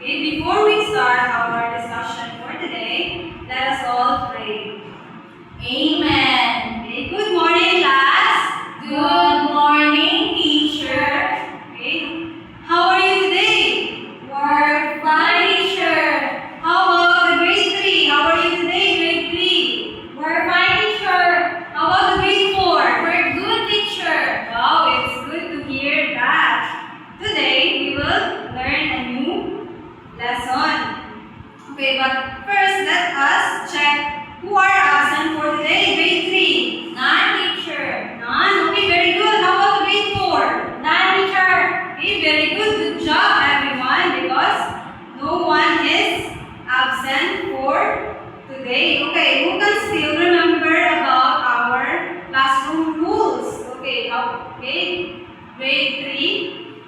Okay, before we start our discussion for today, let us all pray. Amen. Okay, good morning, class. Good morning, teacher. Okay, how are you today? We're fine, teacher. How about the grade 3? How are you today, grade 3? We're fine, teacher. How about the grade 4? We're good, teacher. Wow, it's good to hear that. Today, we will learn a new lesson. Okay, but first, let us check who are absent for today, grade 3. None, teacher. None? Okay, very good. How about the grade 4? None, teacher. Okay, very good. Good job, everyone, because no one is absent for today. Okay, who can still remember about our classroom rules? Okay, grade 3.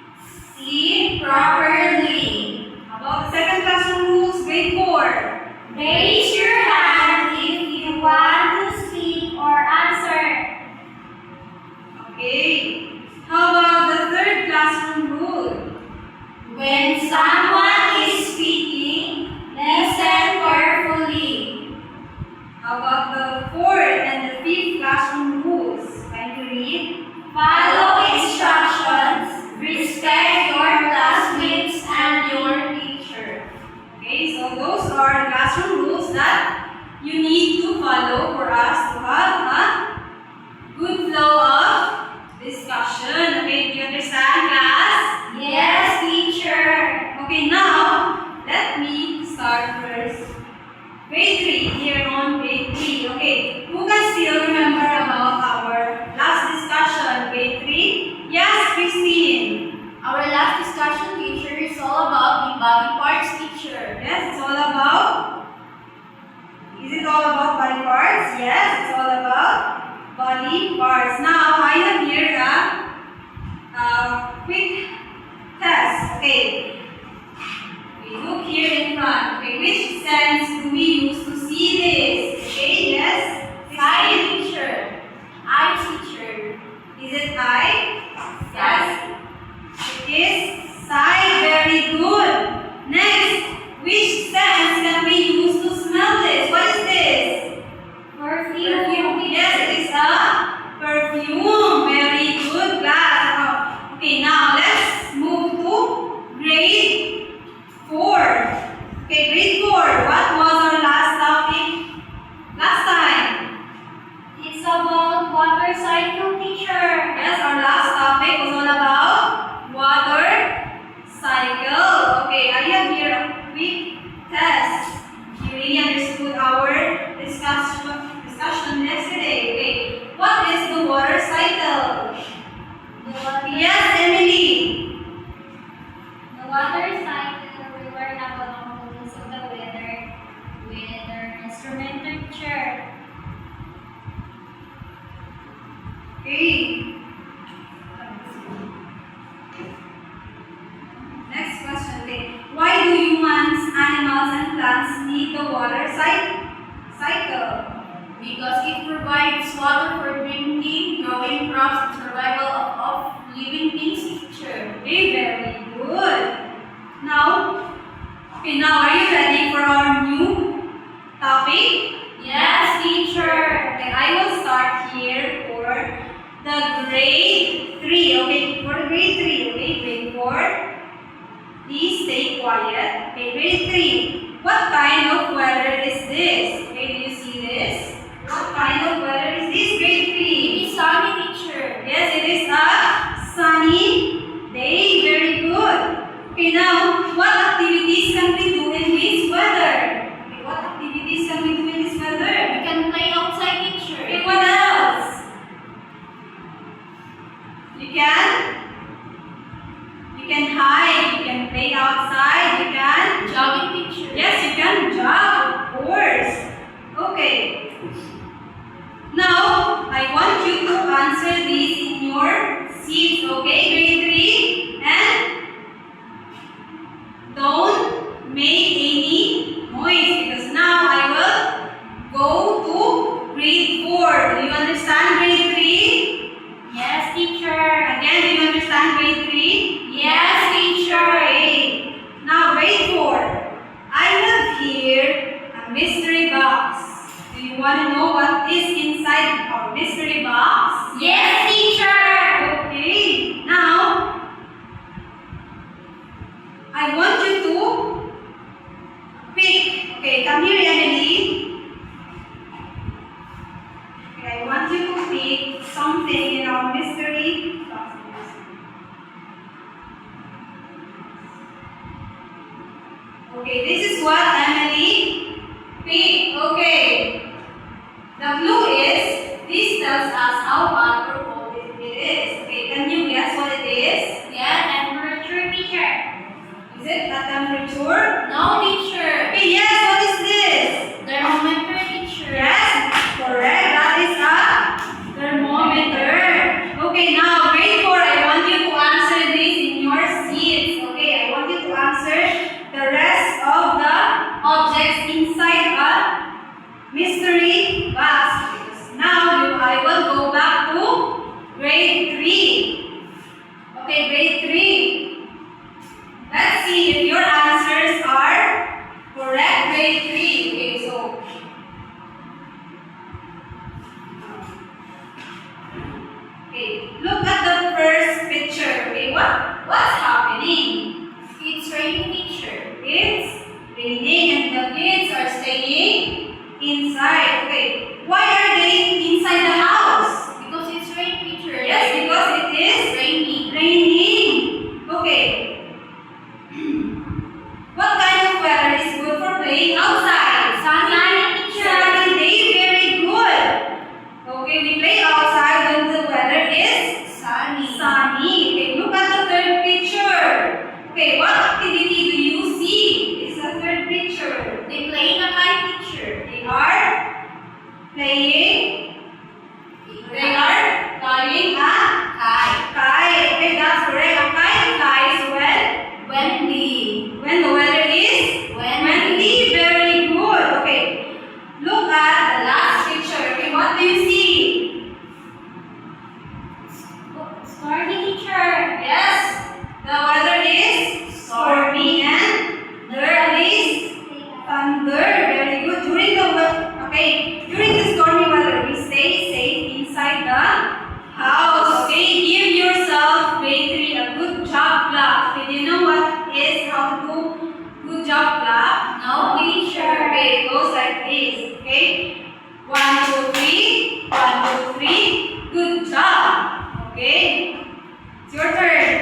See properly. How about the second classroom rules, grade 4? Raise your hand if you want to speak or answer. Okay. How about the third classroom rule? When someone is speaking, listen carefully. How about the fourth and the fifth classroom rules? Can you read? Follow instructions. Respect your classmates and your teacher. Okay, so those are the classroom rules that you need to follow for us to have a good flow of discussion. Okay, do you understand, class? Yes, teacher. Okay, now let me start first. Grade 3, here on grade 3. Okay, who can still remember about our last discussion, grade 3? Yes, Christine. Our last discussion, teacher, is all about the body parts, teacher. Yes, it's all about. Is it all about body parts? Yes, it's all about body parts. Now, I have here a quick test. Okay. We look here in front. Okay, which sense do we use to see this? Okay, yes. Eye, teacher. Eye, teacher. Is it eye? Yes. It is sight. Very good. Next, which sense can we use to smell this? What is this? Perfume. Yes, it is a perfume. Very good, class. Okay, now let's move to grade 4. Okay, grade 4. What was our last topic last time? It's about water cycle, teacher. Yes, our last topic was all about water cycle. Okay, I have here a quick test. You really understood our discussion yesterday. Okay, what is the water cycle? Yes, Emily. The water cycle, we learn about the components of the weather instrument, teacher. Okay. Next question. Okay. Why do humans, animals, and plants need the water cycle? Because it provides water for drinking, growing crops, and survival of living things, teacher. Okay, very good. Now, are you ready for our new topic? Yes, teacher. Okay, I will start here for the grade 3. Okay, for grade 3. Okay, grade 4. Please stay quiet. Okay, grade 3. What kind of weather is this? Okay, do you see this? What kind of weather is this, grade 3? It is sunny, teacher. Yes, it is a sunny day. Very good. Okay, now, what activities can we do in this weather? Okay, what activities can we do in this weather? We can play outside, teacher. Okay, what else? You can hide, you can play outside, you can Jogging, teacher. yes, you can jog, of course. Okay. Now, I want you to answer these in your seats, okay, grade 3, and don't make any noise because now I will go to grade 4. Do you understand grade 3? Yes, teacher. Again, do you understand grade 3? Yes, teacher. Okay. Now grade 4. Okay, this is what Emily picked. Okay. The clue is, this tells us how hot or cold it is. Okay, can you guess what it is? Yeah, temperature, teacher. Is it a temperature? No, teacher. Okay, yes, what is this? Thermometer, teacher. Yes, correct. That is a thermometer. Okay, now grade 4, I want you to answer this in your seats. Okay, I want you to answer the rest of the objects inside a mystery box. Because now I will go back to grade 3. Okay, grade 3. Let's see if your answers are correct. Grade 3. Okay, so okay, look at the first picture. Okay, what's happening? It's raining, teacher. It's raining and the kids are staying inside. Okay, why are they inside the house? Because it's raining, teacher. Yes, because it is raining. raining. Okay. What kind of weather is good for playing outside? Sunny, teacher. Sunny day, very good. Okay, we play outside when the weather is Sunny. sunny. Okay, look at the third picture. Okay, what activity do you see? It's the third picture. They playing a kite, teacher. They are playing. They are flying a Kite. kite. Okay, that's correct. A kite flies Windy. when the weather is windy. Very good. Okay, look at the last picture. Okay, what do you see? Stormy, teacher. Yes, the weather is stormy and there is thunder. Very good. During the stormy weather, we stay safe inside the house. Okay, give yourself grade 3 a good job clap. Okay, do you know what is how to do good job clap? No, teacher. Okay, it goes like this. Okay, 1, 2, 3. 1, 2, 3. Good job. Okay, it's your turn.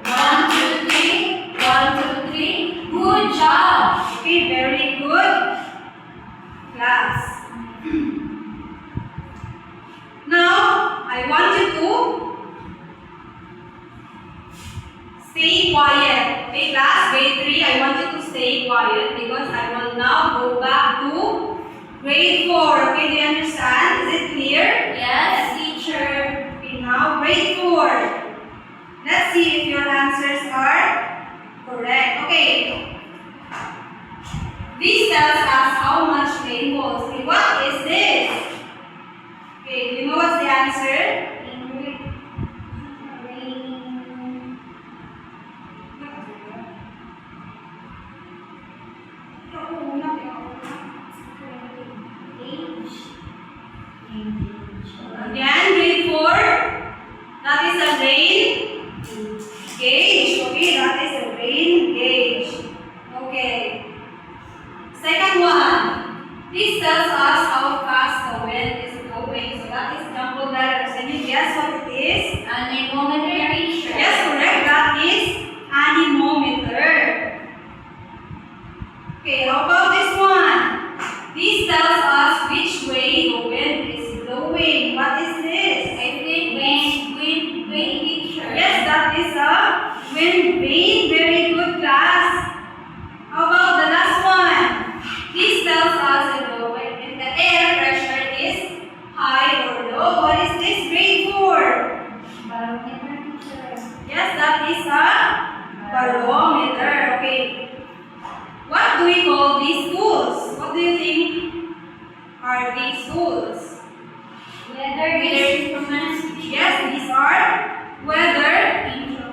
1, 2, 3. 1, 2, 3. Good job. Okay, very good. Class. Now, I want you to stay quiet. Okay, class, grade 3, I want you to stay quiet because I will now go back to grade 4. Okay, do you understand? Is it clear? Yes, teacher. Okay, now grade 4. Let's see if your answers are correct. Okay. This tells us how much rain falls. Okay, what is this? Okay, do you know what's the answer? Again, grade 4. That is a rain gauge. Okay, that is a rain gauge. Okay. Second one. This tells us how fast the wind is blowing. So that is jumbled letters. Can you guess what it is? Anemometer, teacher. Yes, correct. That is anemometer. Okay, how about this one? This tells us which way the wind is blowing. What is this? I think wind, teacher. Yes, that is a wind vane. Very good, class. How about the last one? This tells us if the air pressure is high or low. What is this? Grade 4. Barometer, teacher. Yes, that is a barometer. Okay. What do we call these tools? What do you think are these tools? Weather instruments. Yes, these are weather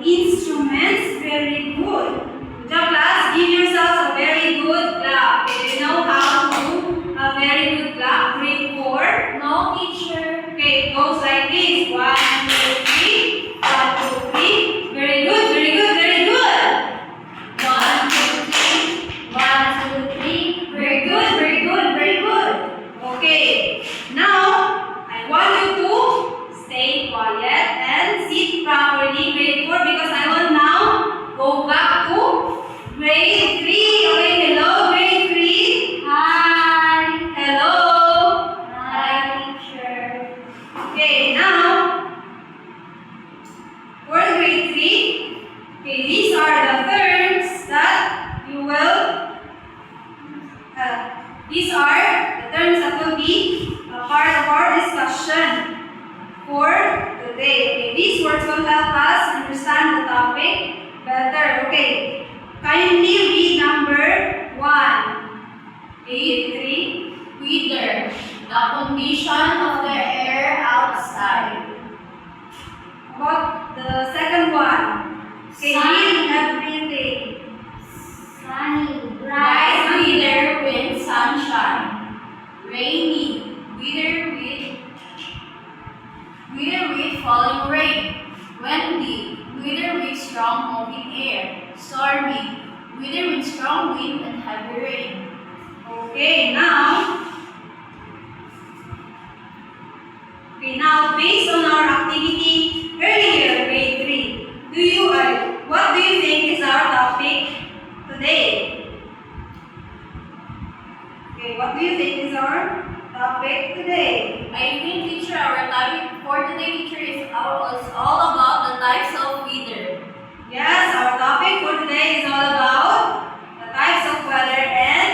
instruments. Very good. Good job, class. Give yourselves a very good clap. Okay, you know how to do a very good clap. Grade 4. No, teacher. Okay, it goes like this. 1, 2, 3. 1, 2, 3. Very good, very good, very good. 1, 2, 3. 1, 2, 3. Very good, very good, very good. Okay, now I want you to stay quiet and sit properly, grade 4, because I will now go back to grade 3. Okay, These are the terms that will be a part of our discussion for today. Okay, these words will help us understand the topic better. Okay, kindly read number 1. Read 3. Weather, the condition of the air outside. About the second one. Okay, read everything. Sunny, bright weather with sunshine. Rainy, weather with falling rain. Windy, weather with strong moving air. Stormy, weather with strong wind and heavy rain. Okay, now based on our activity earlier, grade 3, what do you think is our topic today? Okay, what do you think is our topic today? I think, teacher, our topic for today, teacher, is all about the types of weather. Yes, our topic for today is all about the types of weather and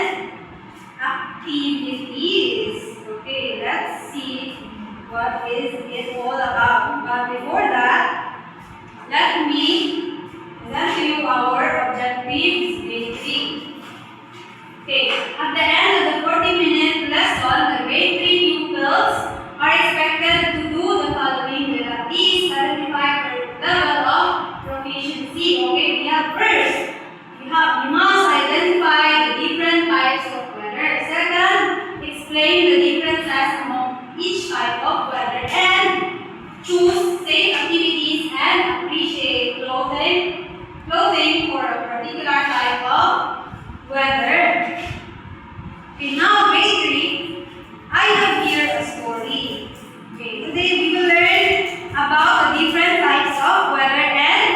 activities. Okay, let's see what is it all about. But before that, let me present to you our objectives, grade 3. Okay, at the end of the 40-minute lesson, the grade 3 pupils are expected to do the following with at least 75 level of proficiency. Okay, we have first, you must identify the different types of weather. Second, explain the differences among each type of weather and choose safe activities and appreciate clothing for a particular type of weather. Okay, now grade 3, I have here a story. Okay, today we will learn about the different types of weather and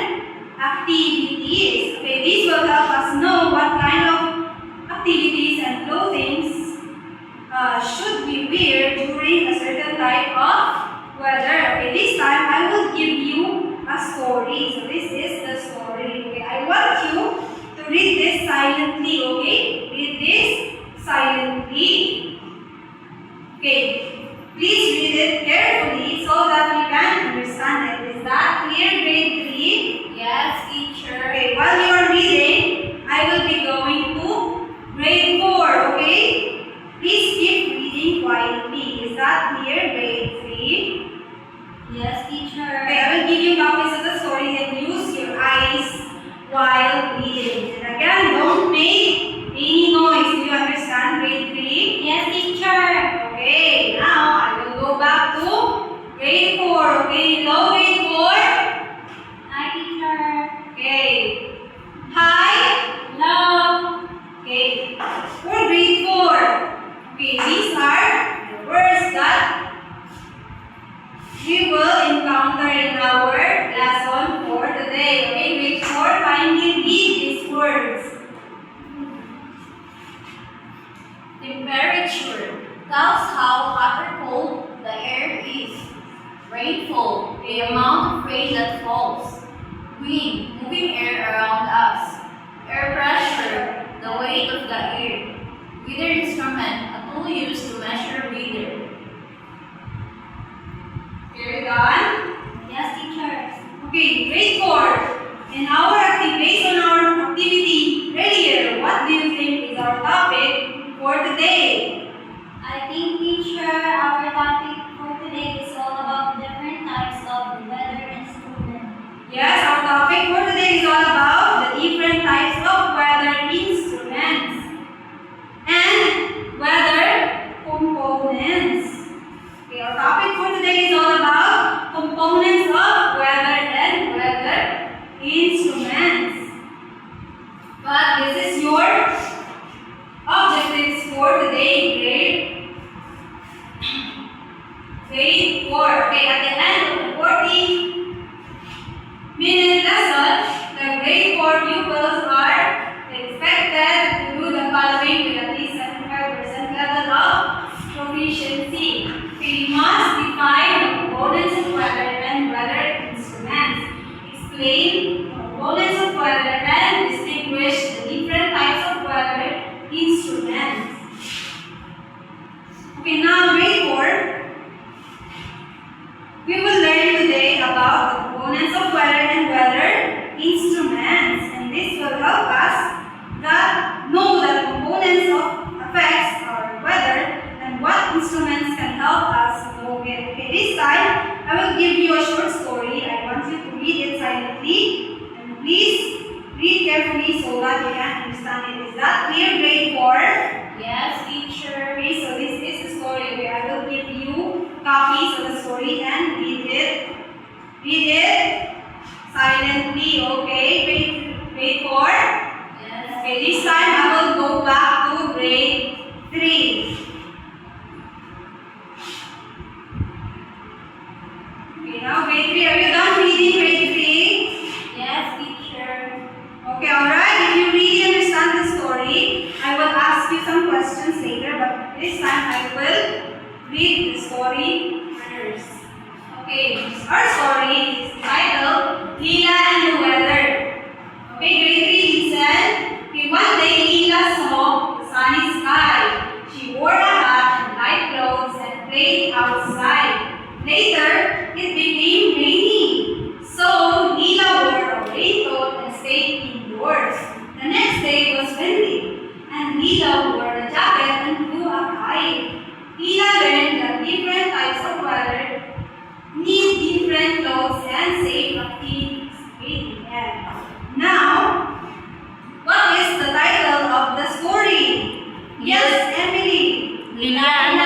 activities. Okay, these will help us know what kind of activities and clothing should we wear during a certain type of weather. Okay, this time I will give you a story. So this is the story. Okay, I want you to read this silently. Okay, read this silently. Okay, please read it carefully so that we can understand it. Is that clear, grade 3? Yes, teacher. Okay, while you are reading, I will be going to grade 4, okay? Please keep reading quietly. Is that clear, grade 3? Yes, teacher. Okay, I will give you copies of the story and use your eyes while reading. And again, don't make any noise. Do you understand, grade 3? Yes, teacher. Okay, now I will go back to grade 4. Okay, hello, grade 4? Hi, teacher. Okay. Hi. Hello. Okay. For grade 4. Okay, these are the words that we will encounter in our lesson for today. Okay, grade 4, kindly read these words. Temperature tells how hot or cold the air is. Rainfall, the amount of rain that falls. Wind, moving air around us. Air pressure, the weight of the air. Weather instrument, a tool used to measure weather. Very done. Yes, teacher. Okay, grade 4. Based on our activity earlier, what do you think is our topic for today? I think, teacher, our topic for today is all about different types of weather instruments. Yes, our topic for today is all about the different types of weather instruments and weather components. Okay, our topic for today is all about components of weather and weather instruments. But this is your objectives for today, grade 4. Okay, at the end of the 40-minute lesson, the grade 4 pupils are expected to do the following with at least 75% level of proficiency. We must define the components of weather and weather instruments. Explain the components of weather and distinguish the different types of weather instruments. Okay, now grade 4. We will learn today about the components of weather and weather instruments, and this will help us know the components of affects our weather and what instruments can help us know it. Okay, this time I will give you a short story. I want you to read it silently, and please read carefully so that you can understand it. Is that clear, grade 4? Yes, teacher. Okay, so this is the story where I will give you copies of the story and read it. Read it silently, okay? Grade 4? Yes. Okay, this time I will go back to grade 3. Okay, now grade 3. Are you done reading grade 3? Yes, teacher. Okay, alright. If you really understand the story, I will ask you some questions later, but this time I will read the story first. Okay, our story is titled Leela and the Weather. Okay, grade 3 listen. Okay, one day Leela saw the sunny sky. She wore a hat and light clothes and played outside. Later, it became rainy. So Leela wore a raincoat and stayed indoors. The next day was windy, and Leela wore a jacket and flew a kite. Leela learned that different types of weather need different clothes and safe activities. Okay, the end. Now, what is the title of the story? Yes, Emily. Leela and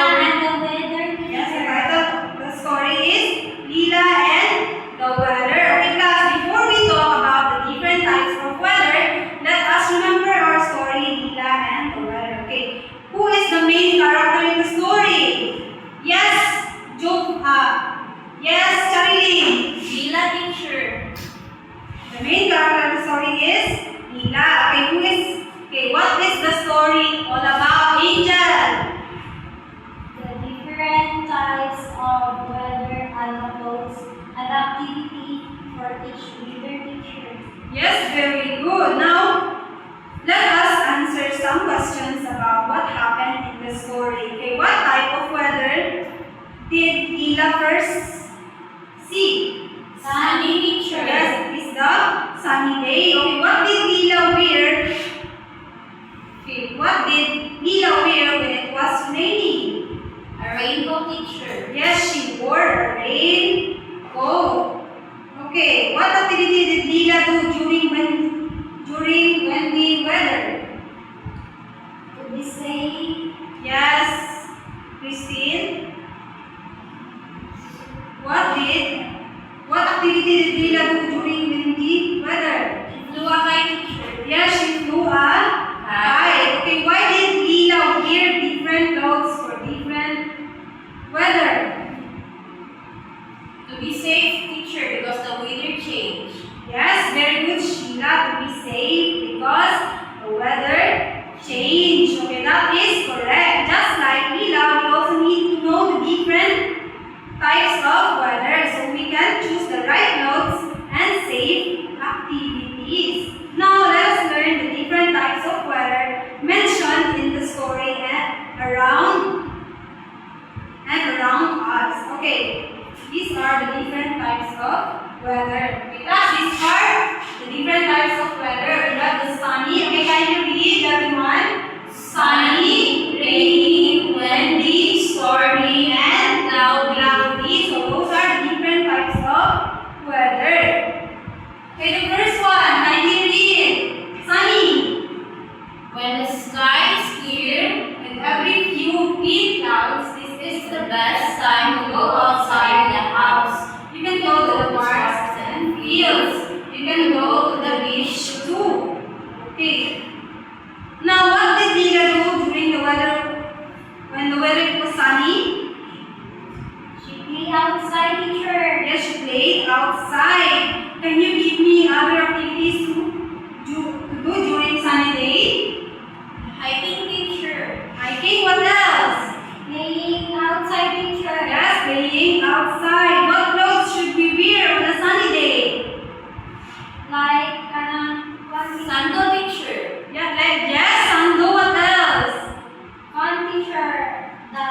the weather. Yes, the title of the story is Leela and the Weather. Okay, class, before we talk about the different types of weather, let us remember our story, Leela and the Weather. Okay, who is the main character in the story? Yes, yes, Charlie. Leela, teacher. The main character of the story is Leela. Okay, what is the story all about, Angel? The different types of weather and clothes and activity for each leader teacher. Yes, very good. Now, let us answer some questions about what happened in the story. Okay, what type of weather did Leela first see? Sunny, teacher. Yes, it is the sunny day. Okay, what did Leela wear? Okay, what did Leela wear when it was raining? A rainbow, teacher. Yes, she wore a raincoat. Okay, what activity did Leela do during windy weather? To be safe. Yes, Christine. What activity did Leela do during windy weather? She flew a kite, teacher. Yes, she flew a kite. Okay, why did Leela wear different clothes for different weather? To be safe, teacher, because the weather changed. Yes, very good, Sheila, to be safe because the weather changed. Okay, that is correct. Just like Leela, we also need to know the different types of weather so we can choose the right clothes and safe activities. Now, let us learn the different types of weather mentioned in the story and around us. Okay, these are the different types of weather. Because these are the different types of weather. We have the sunny. Okay, can you read everyone? Sunny, rainy, windy, stormy, and cloudy. So those are the different types of weather. Okay, the first one, can you read? Sunny. When the sky is clear, With every few thin clouds, this is it's the best time to go outside the house. You can go to the parks and fields. You can go to the beach too. Okay. Now, what did Leela do during the weather when the weather was sunny? She played outside, teacher. Yes, she played outside. Can you give me other activities to do during sunny day? Hiking, teacher. Hiking. What else? Playing outside, teacher. Yes, playing outside. What clothes should we wear on a sunny day? Like, sandal, teacher. Yeah, like yes, sando. What else? Teacher. The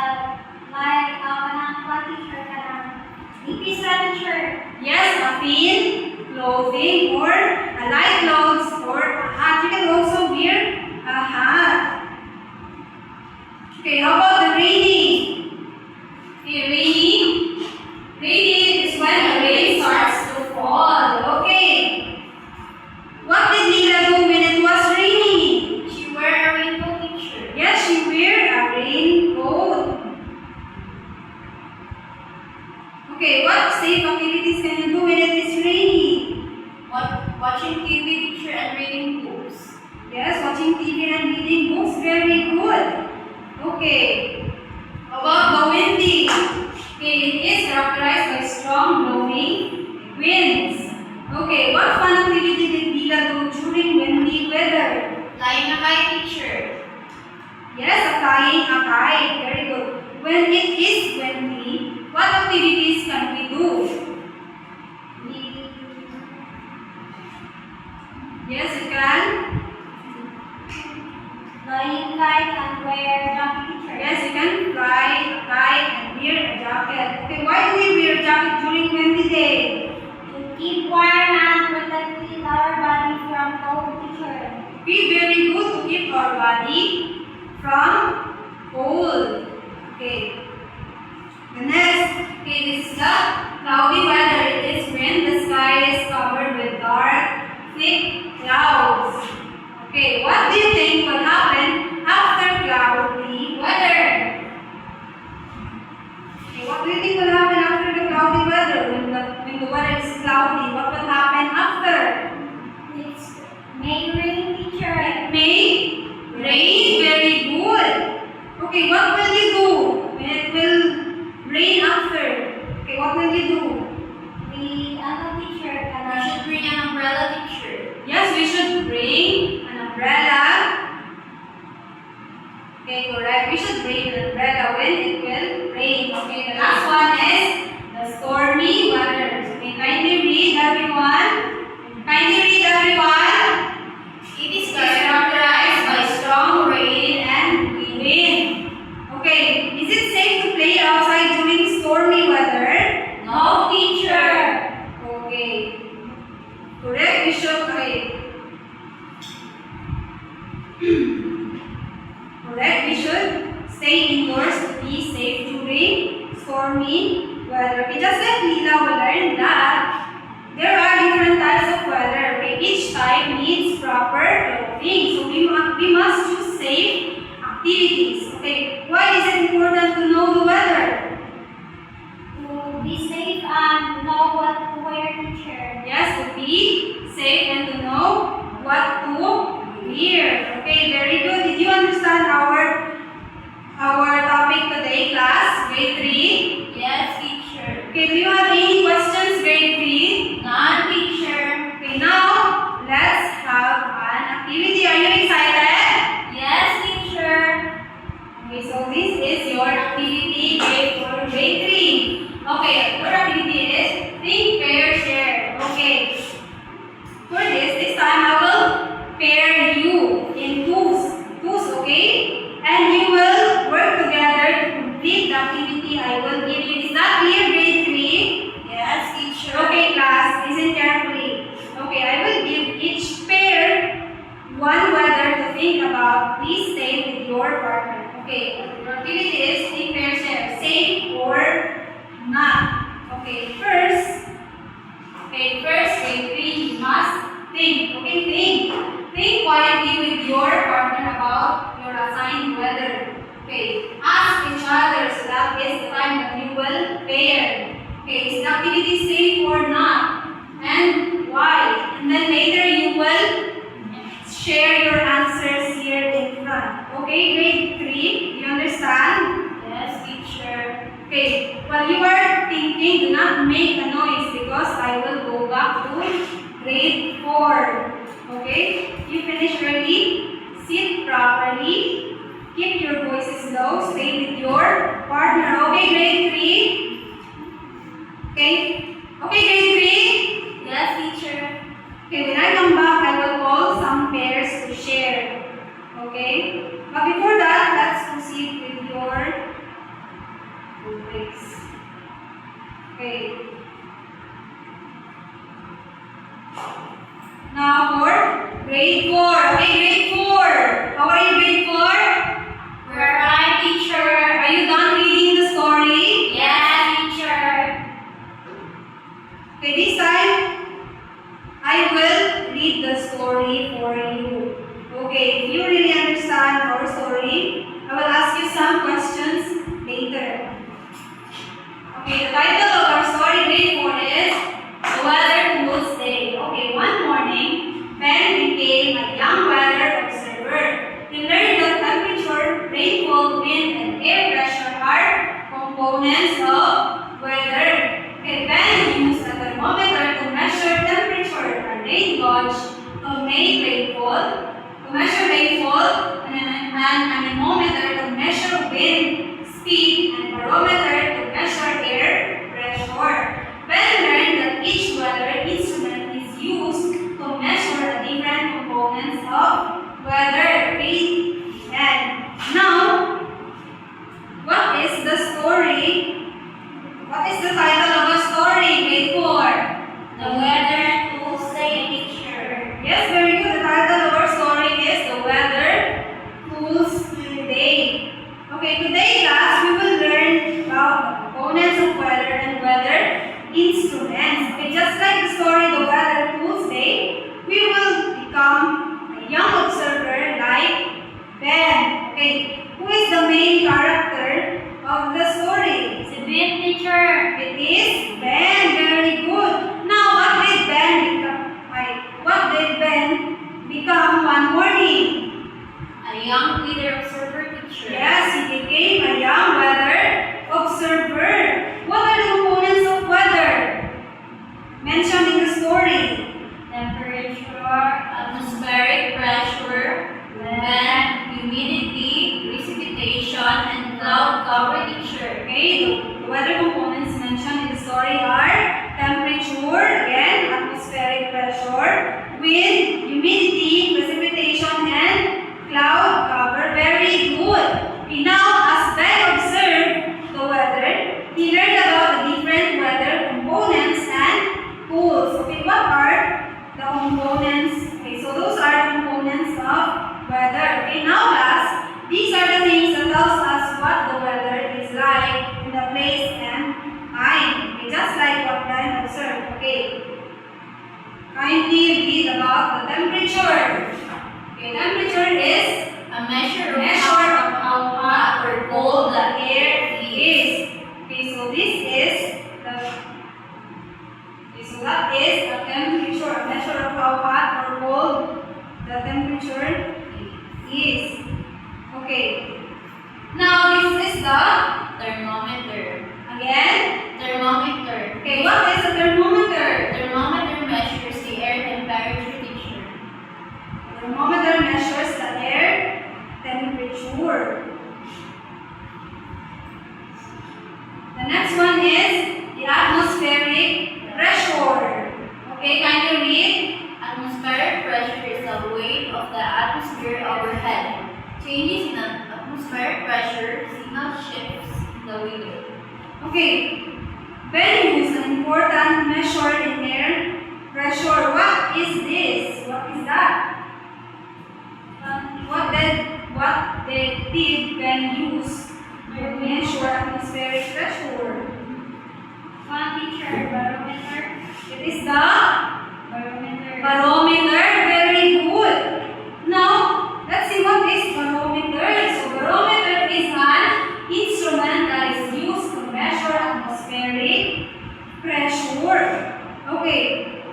Okay, how about the rainy? Okay, rainy. Rainy is when the rain starts to fall. Okay. What did Lila do when it was raining? She wear a raincoat, teacher. Yes, she wear a raincoat. Okay, what safe activities can you do when it is rainy? Watching TV, teacher, and reading books. Yes, watching TV and reading books. Very good. Okay. How about the windy? Okay, it is characterized by strong blowing winds. Okay, what fun activity did Lila do during windy weather? Flying a kite, teacher. Yes, flying a kite. Very good. When it is windy, what activities can we do? Yes, you can. Flying kite and wear jacket, teacher. Yes, you can fly a kite and wear a jacket. Okay, why do we wear a jacket during windy day? To keep warm and protecting our body from cold, teacher. Be very good to keep our body from cold. Okay. The next, okay, this is the cloudy weather. It is when the sky is covered with dark, thick clouds. Okay, what do you think will happen after cloudy weather? Okay, what do you think will happen after the cloudy weather? When the weather is cloudy, what will happen after? It's may rain, teacher. It may rain. Very good. Okay, what will you do when it will rain after? Okay, what will you do? Teacher, we should bring an umbrella, teacher. Yes, we should bring an umbrella. Okay, correct. We should bring an umbrella when it will rain. Okay, the last one is the stormy weather. Okay, kindly read everyone. Kindly read everyone. It is characterized by strong rain and wind. Okay, is it safe to play outside during stormy weather? No, teacher. Okay. Correct, we should, okay. Correct, we should stay indoors to be safe during stormy weather. Okay, just like Lila will learn that there are different types of weather. Okay, each type needs proper clothing. So we must choose safe activities. Okay, why is it important to know the weather? To be safe and know what to wear, teacher. Yes, to be safe and to know what to wear. Okay, very good. Did you understand our topic today, class? Grade 3? Yes, teacher. Okay, do you have any questions, grade 3? None, teacher. Okay, now let's have an activity. Are you excited? Yes, teacher. Okay, so this is your activity grade for grade 3. Okay, your activity is think, pair, share. Okay. For this time I will pair you in twos, okay? And you will work together to complete the activity I will give you. Is that clear, grade 3? Yes, teacher. Okay, class, listen carefully. Okay, I will give each pair one weather to think about. Please stay with your partner. Okay, your activity is think, pair, share. Safe or not. Okay, first, grade 3, you must think. Okay, think quietly with your partner about your assigned weather. Okay, ask each other, so that is the time that you will pair. Okay, is the activity safe or not? And why? And then later you will share your answers here in front. Okay, grade 3, you understand? Yes, teacher. Okay, while you are thinking, do not make a noise because I will go back to grade 4. Okay, you finish early, sit properly, keep your voices low, stay with your partner. Okay, grade 3? Okay, grade 3? Yes, teacher. Okay, when I come back, I will call some pairs to share. Okay, but before that, let's proceed with your rubrics. Okay. Now for grade 4. Okay, grade 4. How are you, grade 4? We're fine, Okay, if you really understand our story, I will ask you some questions later. Okay, the title of our story grade 4 is The Weather Tools Day. Okay, one morning, Ben became a young weather observer. He learned that temperature, rainfall, wind, and air pressure are components of weather. Okay, Ben used a thermometer to measure temperature, a rain gauge to make rainfall, to measure rainfall, and an anemometer to measure wind speed, and barometer to measure air pressure. Ben learned that each weather instrument is used to measure the different components of weather. And now, what is the story? What is the title of the story, grade 4? The Weather Tools Day, teacher. Yes, very good. The title of our story is The Weather Tools Day. Okay, today class we will learn about the components of weather and weather instruments. Okay, just like the story The Weather Tools Day, we will become a young observer like Ben. Okay, who is the main character of the story? It's a big teacher. It is Ben. Very good. Now, what did Ben become? What did Ben become one morning? A young weather observer teacher. Yes, he became a young weather observer. What are the components of weather mentioned in the story? Temperature, atmospheric pressure, wind, humidity, precipitation, and cloud cover, teacher. Okay, the weather components mentioned in the story are temperature, again, atmospheric pressure, wind, humidity, precipitation, and cloud cover. Very good. Okay, now, as Ben observed the weather, he learned about the different weather components and tools. Okay, what are the components? Okay, so those are the components of weather. Okay, now class, these are the things that tells us what the weather is like in the place and time. Okay, just like what Ben observed. Okay, kindly read about the temperature. Okay, temperature is A measure measure of how hot or cold the air is. is. Okay, so this is the so that is a temperature, a measure of how hot or cold the temperature is. Okay. Now this is the Thermometer. again. Thermometer. Okay, what is a thermometer? Thermometer measures the air temperature, teacher. A thermometer measures the air temperature. The next one is the atmospheric pressure. Okay, can you read? Atmospheric pressure is the weight of the atmosphere overhead. Changes in atmospheric pressure signal shifts in the window. Okay, Ben used an important measure in air pressure. What is this? What is that? What did Ben use to measure atmospheric pressure? One teacher, barometer. It is the Barometer. barometer. Very good. Now, let's see what is barometer. So, barometer is an instrument that is used to measure atmospheric pressure. Okay.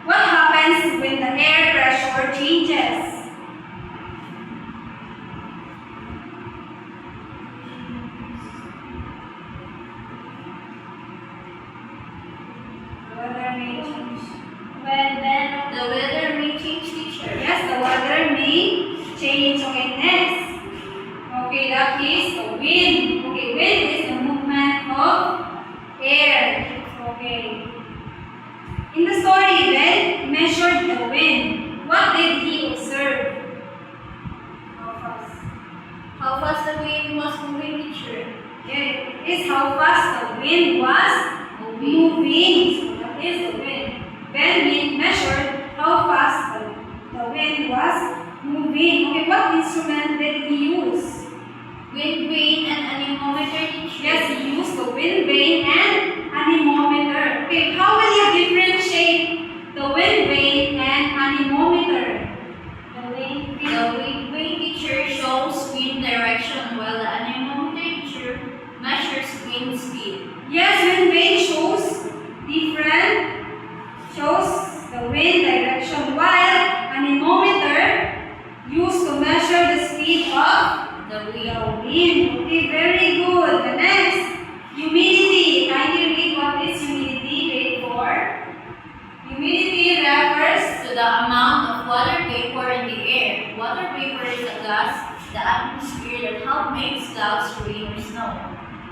What happens when the air pressure changes? The weather may change. The weather may change, teacher. Yes, the weather may change. Okay, next. Okay, that is the wind. Okay, wind is the movement of air. Okay. In the story, Ben measured the wind. What did he observe? How fast? How fast the wind was moving, teacher. Okay, it is how fast the wind was moving. So that is the wind. Ben measured how fast the wind was moving. Okay, what instrument did he use? Wind vane and anemometer, teacher. Yes, he used the wind vane and anemometer. Okay, how will you differentiate the wind vane and anemometer? used to measure the speed of The the wind. wind. Okay, very good. The next, humidity. Kindly read what is humidity. Grade 4. Humidity refers To the amount of water vapor in the air. Water vapor is a gas, the atmosphere that helps make clouds, rain, or snow.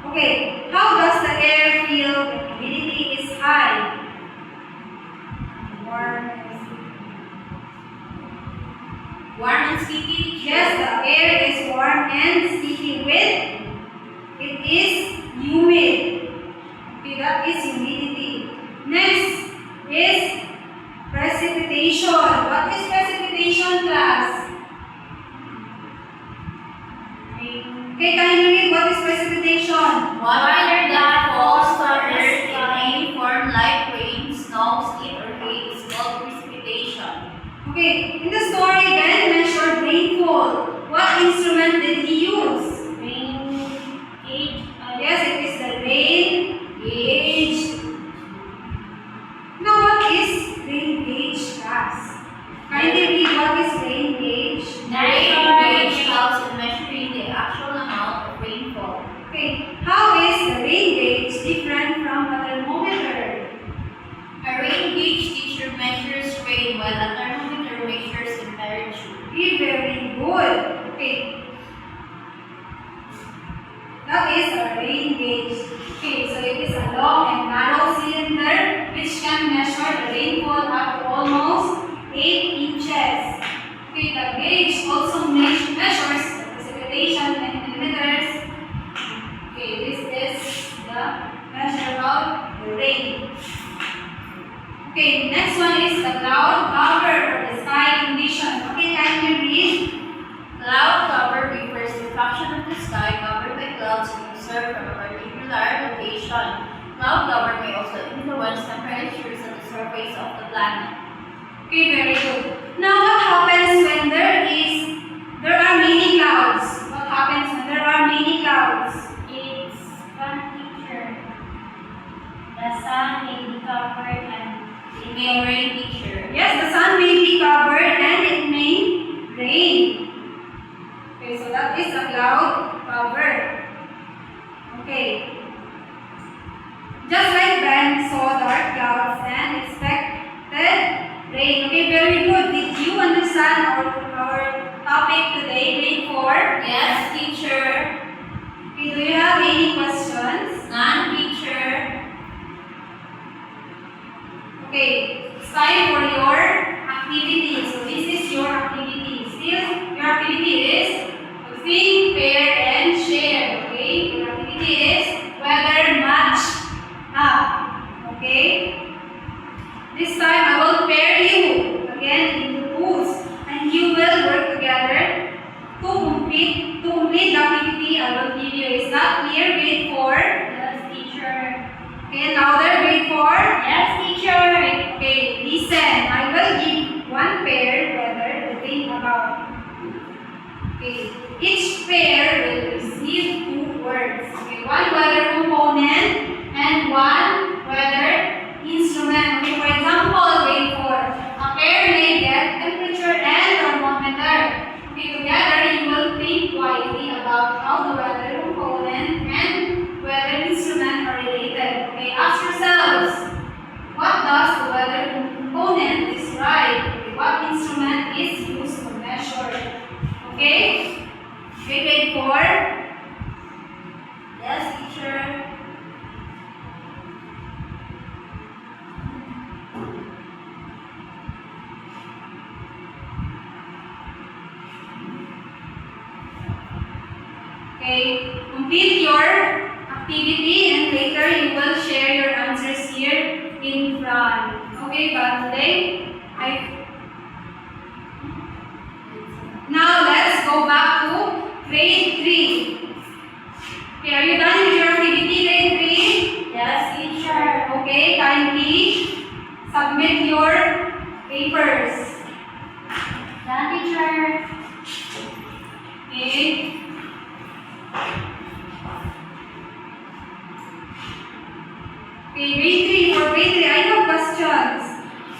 Okay, how does the air feel when humidity is high? Warm and Warm and sticky. yes, the air is warm and sticky with it is humid. Okay, that is humidity. Next is precipitation. What is precipitation, class? Okay, can you read what is precipitation? Water that falls to earth in any form like rain, snow, sleet, or hail is called precipitation. Okay, in the story, Ben measured rainfall. What instrument did he use? Rain gauge. Yes, it is the rain gauge. Now, what is rain gauge, class? Kindly read what is rain gauge. Rain gauge helps in measuring the actual amount of rainfall. Okay, how is the rain gauge different from a thermometer? A rain gauge teacher measures rain while a thermometer measures temperature. Okay, very good. Okay. That is a rain gauge. Okay, so it is a long and narrow cylinder which can measure the rainfall up to almost 8 inches. Okay, the gauge also measures the precipitation in millimeters. Okay, this is the measure of the rain. Okay, next one is the cloud cover or the sky condition. Okay, can you read? Cloud cover refers to fraction of the sky covered by clouds observed from a particular location. Cloud cover may also influence temperatures at the surface of the planet. Okay, very good. Now, what happens when there are many clouds? What happens when there are many clouds? It's one teacher. The sun may be covered and it may rain, teacher. Yes, the sun may be covered and it may rain. Okay, so that is a cloud cover. Okay. Just like Ben saw dark clouds and expected rain. Okay, very good. Did you understand our topic today, grade 4? Yes, teacher. Okay, do you have any questions? None, teacher. Okay, it's time for your activity. So this is your activity. Still, your activity is to think, pair, and share. Okay, your activity is whether match up. Okay, this time I will pair you again into twos, and you will work together to complete the activity I will give you. Is that clear, grade 4? Yes, teacher. Okay, louder, grade 4? Yes, teacher. Okay, listen. I will give one pair whether to think about. Okay, each pair will receive 2 words. Okay, one weather component and one weather instrument. Okay, for example, grade 4. A pair may get temperature and thermometer. Okay, together you will think quietly about how the weather component and weather instrument are related. Okay, ask yourselves. What does the weather component describe? Okay, what instrument is used to measure? Okay? Okay, grade 4? Yes, teacher. Okay, complete your activity and later you will share your answers here in front. Okay, but today, now let's go back to grade 3. Okay, are you done with your activity, grade 3? Yes, teacher. Okay, kindly submit your papers. Done, teacher. Okay. Okay, grade 3. For grade 3, I have questions.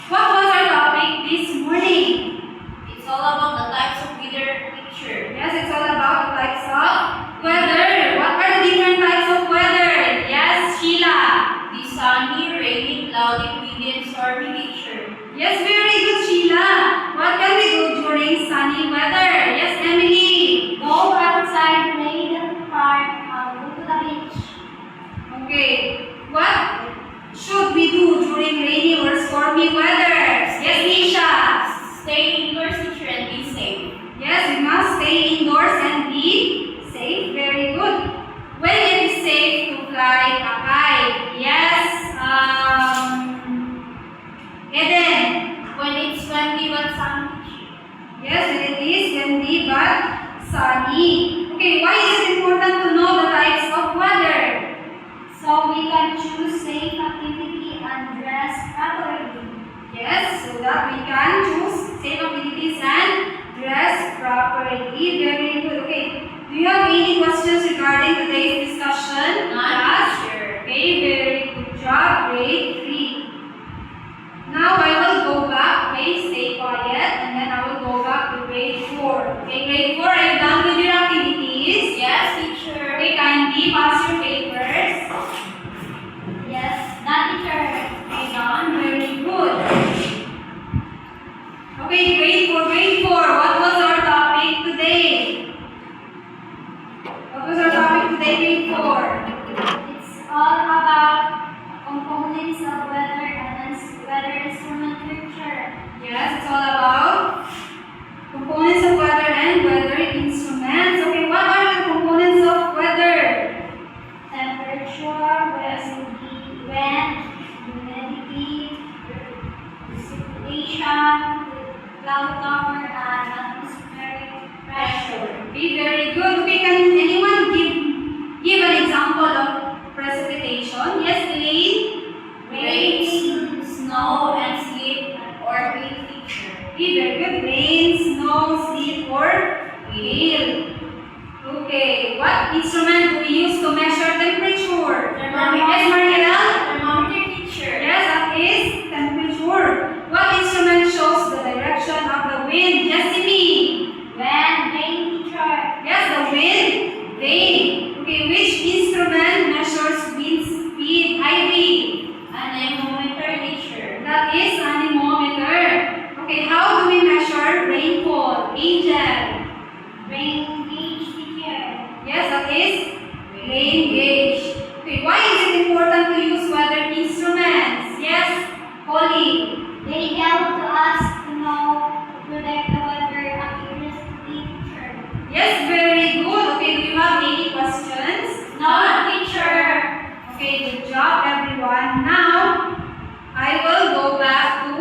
What was our topic this morning? It's all about the types of wind teacher. Yes, it's all about the types of weather. What are the different types of weather? Yes, Sheila. The sunny, rainy, cloudy, windy, and stormy teacher. Yes, very good, Sheila. What can we do during sunny weather? Yes, Emily. Go outside, play in the park, go to the beach. Okay. What should we do during rainy or stormy weather? Yes, Nisha. Stay indoors, teacher, and be safe. Yes, we must stay indoors and be safe. Very good. When it is safe to fly a kite? Yes, Eden. When it's windy but sunny. Yes, when it is windy but sunny. Okay, why is it important to know the types of weather? So we can choose safe activity and dress properly. Yes, so that we can choose safe activities and dress properly. Very good. Okay, do you have any questions regarding today's discussion? Not teacher. Okay, very good job, grade 3. Now I will go back. Okay, stay quiet, and then I will go back to grade 4. Okay, grade 4, are you done with your activities? Yes, teacher. Okay, kindly pass your papers. Yes, not teacher. Okay, done. Very good. Okay, grade 4. What was our topic today? What was our topic today, grade 4? It's all about components of weather and weather instrument picture. Yes, it's all about components of weather and weather instruments. Okay, what are the components of weather? Temperature, wind, humidity, precipitation, cloud cover, and atmospheric pressure. Okay, very good. Okay, can anyone give an example of precipitation? Yes, Elaine? Rain, snow, and sleet, or hail, teacher. Okay, very good. Rain, snow, sleet, or hail. Okay, what instrument do we use to measure temperature? Yes, Mariela? Thermometer, teacher. Yes, that is temperature. What instrument shows the direction of the wind? Jessamy? When, rain, teacher. Yes, the wind, rain. Okay, which instrument measures wind speed? Ivy? Anemometer, teacher. That is anemometer. Okay, how do we measure rainfall? Angel? Rain gauge, teacher. Yes, that is rain gauge. Okay, why is it important to use weather instruments? Yes, Holly? They help to us to know, to predict the weather accurately, teacher. Yes, very good. Okay, do you have any questions? No, teacher. Okay, good job everyone. Now, I will go back to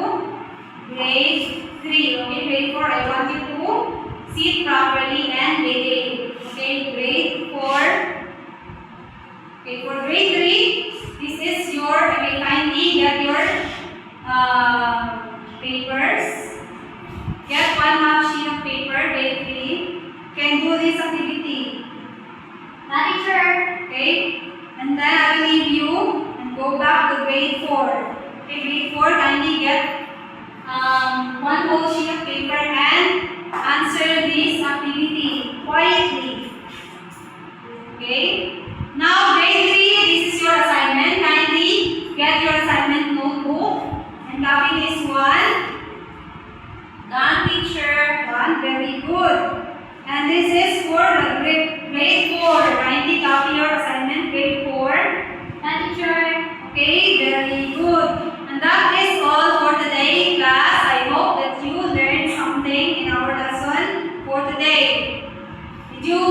grade 3. Okay, grade 4, I want you to sit properly and behave. Okay, grade 4. Okay, for grade 3, this is your, okay, kindly get your papers. Get 1/2 sheet of paper, grade 3. Can do this activity. No, teacher. Okay, and then I will leave you and go back to grade 4. Okay, grade 4, kindly get 1 whole sheet of paper and answer this activity quietly. Okay, now grade 3, this is your assignment. Kindly get your assignment notebook and copy this one. Done, teacher. Done, very good. And this is for the grade 4. Kindly copy your assignment, grade 4. No, teacher. Okay, very good. And that is all for today, class. I hope that you learned something in our lesson for today. Did you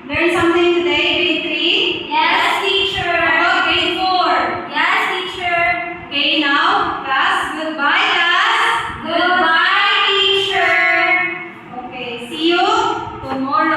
learn something today, grade 3? Yes, teacher. About grade 4? Yes, teacher. Okay, now, class, goodbye, class. Goodbye, teacher. Okay, see you tomorrow.